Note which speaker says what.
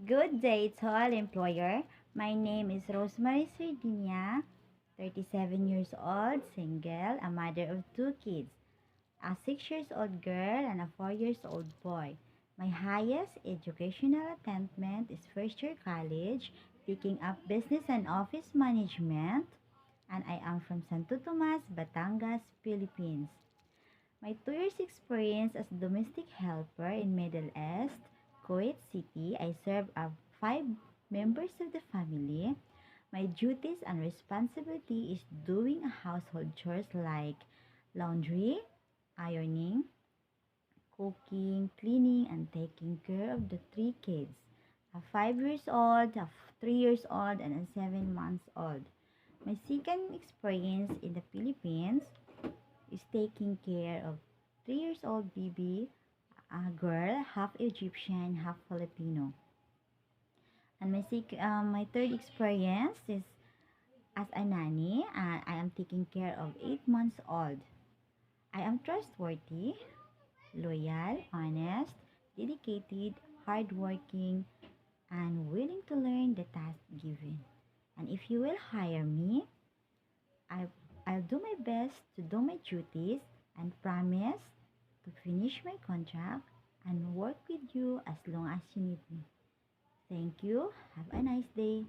Speaker 1: Good day to all employer. My name is Rosemary Sardinia, 37 years old, single, a mother of two kids, a 6 years old girl and a 4 years old boy. My highest educational attainment is first year college, picking up business and office management, and I am from Santo Tomas, Batangas, Philippines. My 2 years experience as domestic helper in Middle East, Kuwait City, I serve as 5 members of the family. My duties and responsibility is doing household chores like laundry, ironing, cooking, cleaning, and taking care of the three kids, a 5 years old, a 3 years old, and a 7 months old. My second experience in the Philippines is taking care of 3 years old baby, a girl, half Egyptian, half Filipino. And my third experience is as a nanny. I am taking care of 8 months old. I am trustworthy, loyal, honest, dedicated, hardworking, and willing to learn the task given. And if you will hire me, I, I'll do my best to do my duties and promise to finish my contract and work with you as long as you need me. Thank you. Have a nice day.